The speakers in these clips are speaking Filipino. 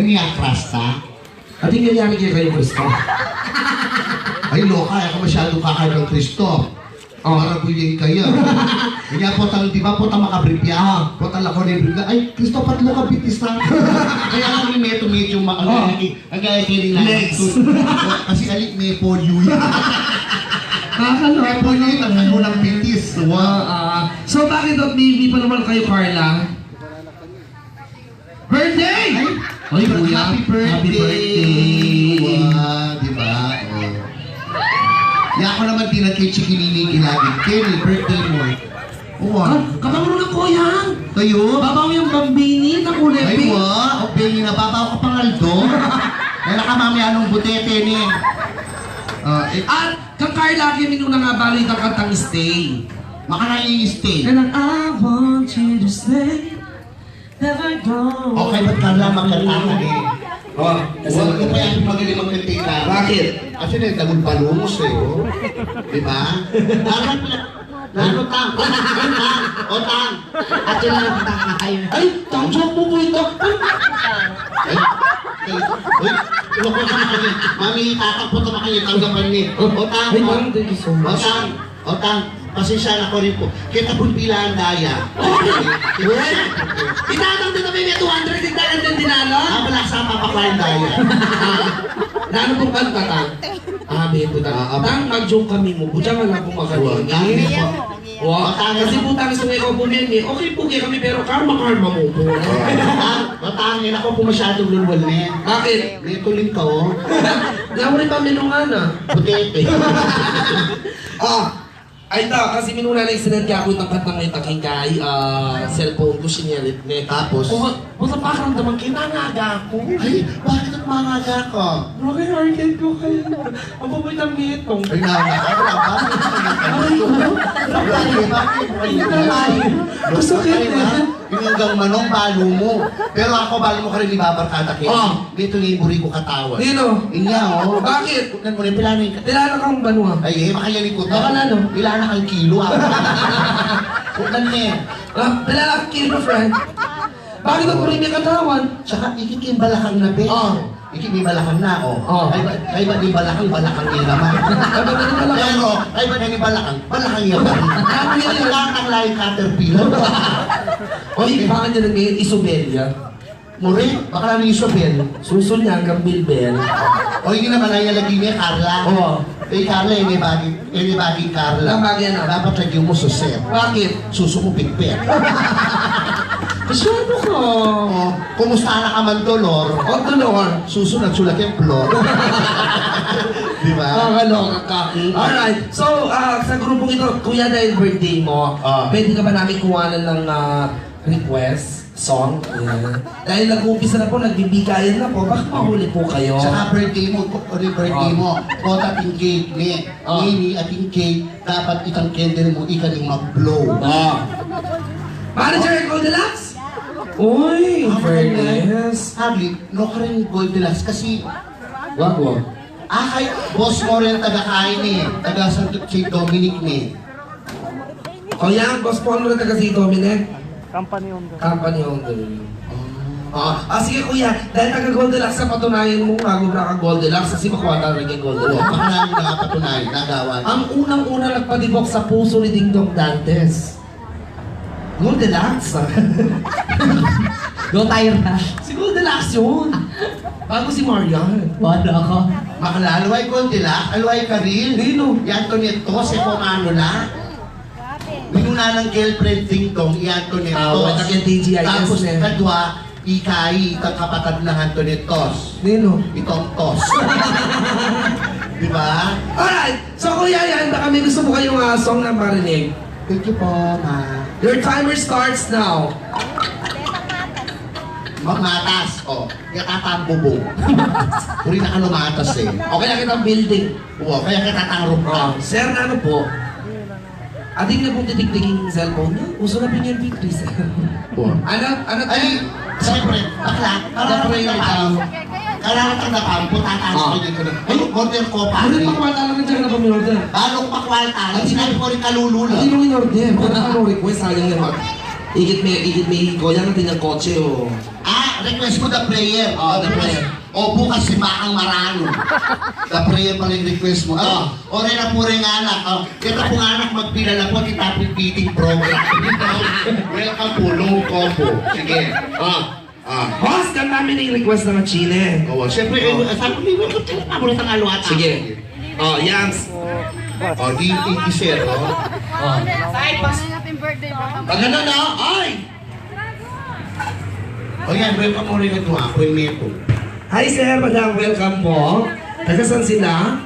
niya krasta. At hindi nangyari kayo Kristo. Ay, loka, ako masyadong kakain ng Kristo. Marabuyin kayo. Kaya po tal, di ba po ta makabripya? Po tal ako rin bripya. Ay, Kristo patlo ka bitis na. Kaya lang yung medyo agay-agay na. Legs. Kasi alik may polio yan. May polio yung tatlo ng bitis. So bakit baby pa naman kayo, Carla? Birthday! Ay, kuya. Happy birthday! Happy birthday! Wow, di ba? Yan ako naman din kay Chikinini lagi. Kenny, birthday mo. Kapangulo na ko yan! Tayo? Babaw yung bambini ng kulay Ay, pink. wa? O, Benny, nababaw ka pang Aldo? Kaya ka mamaya nung butete ni. At kang Carla, kami nung nangabalay ng kantang stay. Maka na i-stay. And I want you to stay, never go. Okay, ba't ka lang magkatakan eh? Kasi Huwag ko pa yan magaling magkantika. Bakit? Kasi nagtagong palumos eh. Di ba? Dapat na. Lalo tang. O tang. At yun lang ang kayo. Ay, tang joke mo po ito. Ay, uy, iba ko sa mga mami, tatakpo ito makayo, tanggapan ni. O tang, Ay, ma'am, thank you so much. o tang, pasensya na ko rin po. Kita pong pila ang daya. Itatang din kami may 200, tigdagan din dinala. Wala sa papakla ang daya. Naano pong kanta ta? May puta. Tang mag-joke kami mo, butya nga lang pong makalingin. Wow, kasi putang sa may bumili, okay po kayo kami pero karma-karma mo po. Matangin ako po masyadong lulwalin. Bakit? Dito rin ka oh. Naman pa minungan ah. Butete. Ay ta, kasi minuna na sinadya ako ng kantang may taking kay cellphone ko sinyalit ne. Tapos? Kung sa pakaramdaman, kinangaga ako. Ay, bakit ang mangaga ka? Bakit arcade ko kayo? Ang paboy ng mitong. Ay, nangaga ka lang. Bakit? Gusto kita. Yung hanggang manong balo mo. Pero ako balo mo ka rin ibabarkada kayo. Dito yung buri ko katawan. Nino? Inya oh. Bakit? Kunan mo rin, pilano yung Tilala kang banwa. ay, makayanin ko to. Baka na, no? Ilan na kang kilo ah. Kunan niya. Tilala kang kilo, friend. Bakit ang puli may katawan? Tsaka ikikim balakang na be. Ikikim balakang na oh. Ay ba di balakang din naman. Pero ay ba di balakang yaman. Ay lang ang laing caterpillar. Oy, baka niya nag Isobelia. Mure, baka lang yung Isabel. Susul niya hanggang Bilbel. O hindi naman ay lagi niya Carla. Oo. Eh Carla, hindi baging Carla. Ang bagay na. Dapat lagyan mo suset. Bakit? Suso mo pigpet. Masyado ka. Oh, kumusta na ka man dolor? O, Dolor. Suso nagsulat yung plot. Di ba? Kakaloka ka. Alright. So, sa grupong ito, kuya dahil birthday mo, pwede ka ba namin kuhanan ng request? Song? Yeah. Dahil nag-uumpisa na po, nagbibigayan na po, bakit mahuli po kayo? Saka birthday mo, kota ating cake ni, nini ating cake, dapat itang candle mo, ikaling mag-blow. Manager Echo Deluxe? Uy, fairness. Haglit, no ka rin Goldilocks kasi, Wag. kay boss mo rin taga-kain eh, taga St. Dominic ni. O yan, boss po, ano na taga si Dominic? Company owner. Company owner. Sige kuya, dahil taga-Goldilocks sa patunayan mo, bago na ka-Goldilocks, kasi makuha na rin yung Goldilocks. Baka namin nakapatunayan, nagawa. Ang unang-una nagpadibok sa puso ni Ding Dong Dantes. Goldilocks. Go tayo na. Si Goldilocks yun. Bago si Marian. Wala ako. Makalaluay Goldilocks, aluay ka rin. Nino? Yan to nito, si Pomano na. Minuna ng girlfriend Ding Dong, iyan to nito. Wala kang TGIS Tapos eh. kadwa, Ikai, itang kapatid ng Antonitos. Nino? Itong tos. Di ba? Alright! So kuya yan, baka may gusto mo kayong song na marinig. Thank you po, ma. Your timer starts now. Matas, kaya tatambubong. Uri na ka lumatas eh. Okay lang kitang building. Oo, kaya kita tangrop ka. Sir, ano po? Ating na pong titigtiging cellphone niya. Uso na pinyan P3 sir. Ano? Ay, siyempre, bakla, kailangan tandapam, putatas ko dito na. Ay, order ko pa. Ano yung pakwata lang dyan na pag-order? Balong pakwalta, sinabi ko rin kalulula. Hindi mo in-order. Kung ano request, sayang yan. Igit may ko. Yan natin yung kotse o. request mo the prayer. The prayer. Bukas si Makang Marano. The prayer pa rin request mo. O rin na po rin anak. Kita po anak, magpila na po kita pipiting program. Welcome po, low combo. Sige. Boss, kan namin yung request ng Chile. Siyempre, sabi ko, welcome to the paborito ng aluat. Sige. Yams. Di sir, Happy birthday, bro. Pag ano na, ay! O yan, welcome mo rin ito ako yung neto. Hi sir, madam, welcome po. Taga saan sila?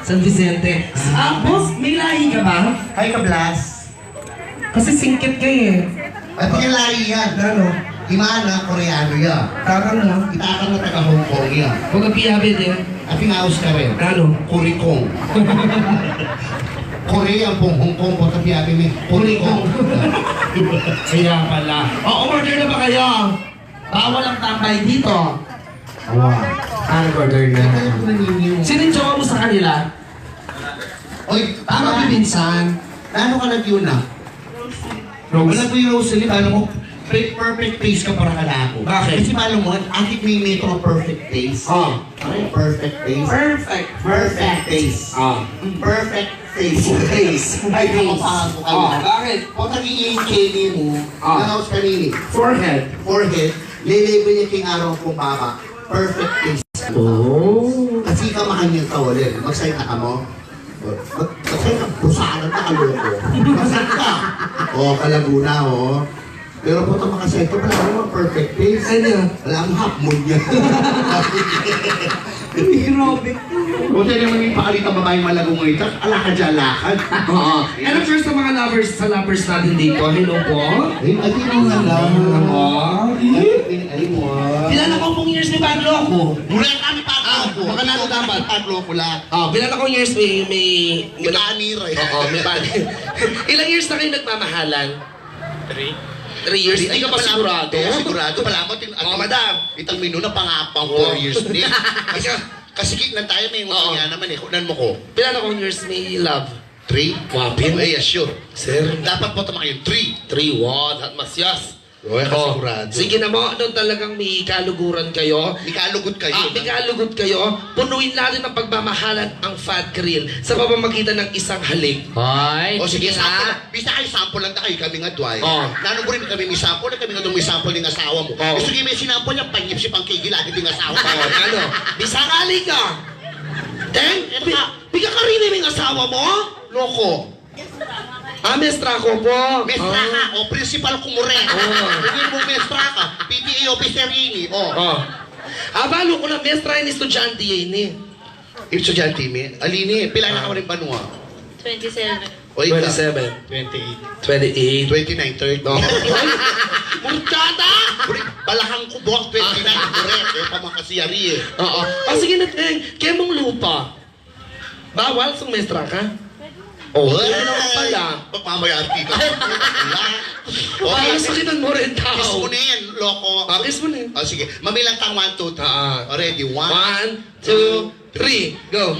San Vicente. Boss, may lahi ka ba? Hi ka, Blas. Kasi singkit kayo eh. At yung lahi yan. Ano? Imana, Koreano yan. Takang lang. Itakang na taga Hong Kong yan. Huwag ang piyabid eh. At pinaus ka rin. Ano? Kurikong. Korea pong Hong Kong po tabi atin eh. Kurikong. Kaya pala. Order na ba kayo? Bawal ang tambay dito. Order na. Sino yung jowa mo sa kanila? Oy, Ano tama. pinsan? Ano ka nag-yun na? Wala po yung Rosalie, alam mo, perfect face ka para ka ako. Bakit? Kasi alam mo, akit may metro perfect face. Ay, perfect face. Perfect. Perfect face. Perfect face. Face. Ay, nakapasok ka na. Bakit? O naging yung chili mo, nanaos kanini. Forehead. Forehead, lilibin niya king araw kung baka. Perfect face. Oh. Kasi ka makanyang tawalin. Mag-sign na ka mo. Mag-sign ka, pusahan na kaloko. Mag-sign ka. Kalaguna, Pero po ito makasign ka, wala naman perfect face. Ano? Wala ang half moon niya. Grabe. Buti naman yung pakalitang babaeng malagong ito, alakad siya, alakad. And first sa mga lovers natin dito, hello po. Ay, mo nga lang. Ay, mo. Bilala ko pong years ni Pablo ako. Mula kami Pablo. Baka nato dapat. Pablo ko lang. Bilala ko years may... Milanira eh. May bali. Ilang years na kayo nagmamahalan? 3 years? Hindi ka pa sigurado? Sigurado. Pala mo, madam, itang minu na pangapang 4 years din. Kasi lang tayo, may mga naman eh. Kunan mo ko. Bilala ko years may love? 3? Wapin. Ay, sure. Sir. Dapat po tama kayo, 3. 3-1 at masyas. Kasigurado. Sige na mo, doon talagang may kaluguran kayo. May kalugod kayo. May kalugod kayo. Punuin natin ang pagmamahalan ang fat grill sa pamamagitan ng isang halik. Hoy, O sige, sample na. lang. Bisa kayo, sample lang na kayo, kami nga duay. Nanong mo rin kami may sample, kami nga may sample ng asawa mo. Sige, may sinample niya, panyip si pangkigilagid ng asawa mo. Ano? Bisakali ka! Then, bigyan ka rin yung asawa mo? Loko. Mestra ko po. Mestra ka, principal kumure. Hindi mo mestra ka, PTA officer ini. Balo ko na mestra yung estudyante yun eh. Estudyante mi, alini, pila na ka rin banua? 27. O ikaw? 27. 28. 28. 29, 30. Murtada! Balakang ko buwak 29, correct. Pamakasiyari eh. Sige na, kaya mong lupa. Bawal sa mestra ka? Ay, naman pala. Pagmamayarti ka. Parang sakitan mo rin tao. Kiss mo na yan, loko. Kiss mo na yun. Sige, mamilang tang 1, 2, 3. Already, 1, 1, 2, 3, go.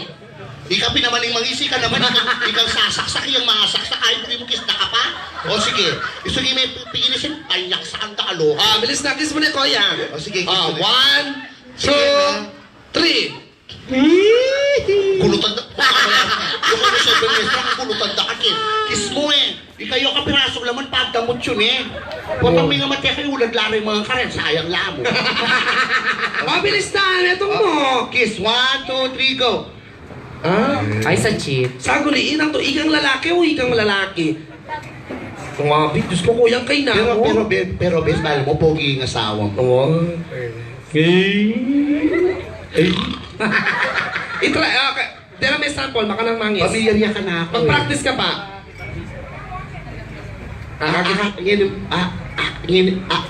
Ikaw pinamaling mangisi ka naman. Ikaw sasaksak yung mga saksak. Ayaw mo kiss na ka pa? Sige. Sige, may pigilisin. Panyak saan ka alo. Bilis na, kiss mo na, Kuya. Sige, kiss mo na. 1, 2, 3. Kulutan na. Yung ano sa ibang mestra, kulutan na kakin. Kiss mo eh. Ikayo ka pirasong laman pagdamot yun eh. Potang may nga matya kayo, ulad-lari mga karen. Sayang lamo. Bilis na, netong mo. Kiss, 1, 2, 3, go. Ay, sa cheat. Saguliin ang to, ikang lalaki o ikang lalaki? Tumabi, Diyos ko kuyang kay na mo. Pero, bes, mahal mo, pogi yung asawa mo. Itry, tira may sample, maka ng mangis. Pamilyarya ka na ako. Mag-practice ka pa.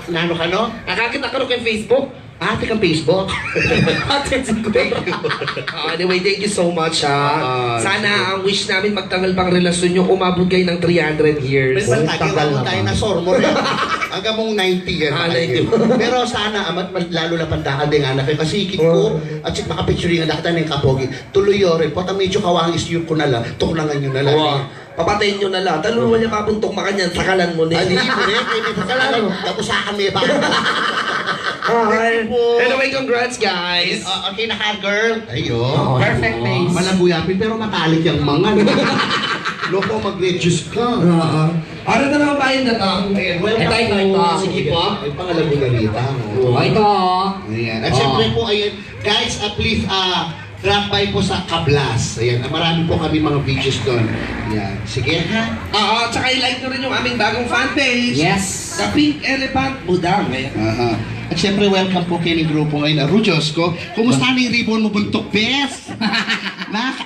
Nano ka no? Nakakita ka rin kay Facebook. Ate kang Facebook. Ate, thank you. Anyway, thank you so much sana ang wish namin magtangal pang relasyon nyo, umabot kayo ng 300 years. Pero tagal na dinosaur mo rin. Hanggang mong 90 yan. 90. Pero sana, lalo na pandakad din anak kayo. Kasi ikit ko, at sit makapicturing ang nakita ng kapogi. Tuloy yore, pota medyo kawangis yun ko na lang, tuklangan nyo na lang. Papatayin nyo na lang. Taluruan niya papuntok makanyan, sakalan mo na. Hindi mo rin, sakalan. Tapos sa kami ba? Anyway, congrats guys! Okay na ka, girl. Ayun. Perfect face. Malaguyapin pero matalik yung mga. Loko, mag-reduce ka. Ano na naman bayan na to? Ayan, welcome Ito. Sige po. Ay, pangalan mo na rita. Oh, ito. Ayan. At syempre po, ayan, guys, please, drop by po sa Kablas. Ayan, marami po kami mga videos doon. Ayan. Sige ha. Tsaka i-like nyo rin yung aming bagong fanpage. Yes. The Pink Elephant Budang. Ayan. Aha. At syempre, welcome po kayo ng grupo ngayon. Rujos ko, kumusta na yung ribbon mo, buntok, bes?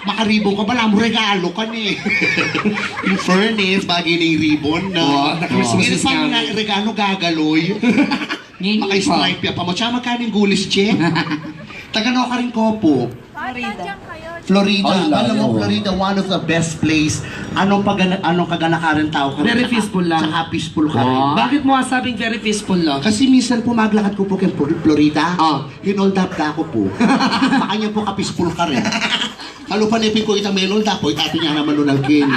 Makaribon ka ba? Wala mo regalo ka ni. Yung furnace, bagay na yung ribbon na. na-Christmas Ngayon is pa coming. na regalo gagaloy. Maka-stripe ya pa mo. Tsaka magkano yung gulis, che? Tagano ka rin ko po. Florida. Ay, layo. Alam mo, Florida, one of the best place. Anong kaganakaran tao ka rin? Very peaceful lang. Tsaka peaceful ka rin. Bakit mo sabing very peaceful lang? Kasi minsan po maglakad ko po kay Florida. Hinold up ka ako po. Baka niya po kapispul ka rin. Halo panipin ko itang menold up po, itati niya naman nunal kini.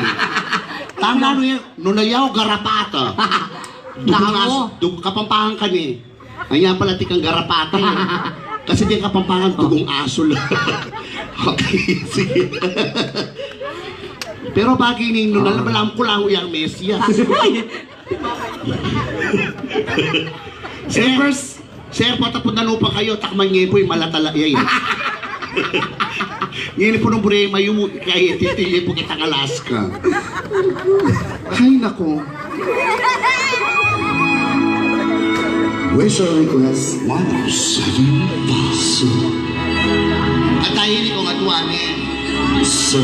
Tama no yan, nunayaw garapata. Kapampangan ka ni. Anya pala tikang garapata yan. Kasi di kapampangan dugong aso lang. Okay, sige. Pero bagay ni nunal, malam ko lang yung Messi. Sir, patapon na lupa kayo, takman niya po yung malatala. Yan. Ngayon po nung burema yung kaya titilin po kitang Alaska. Ay, nako. Wish or request 107 Paso. At tayo ni kong atuanin. So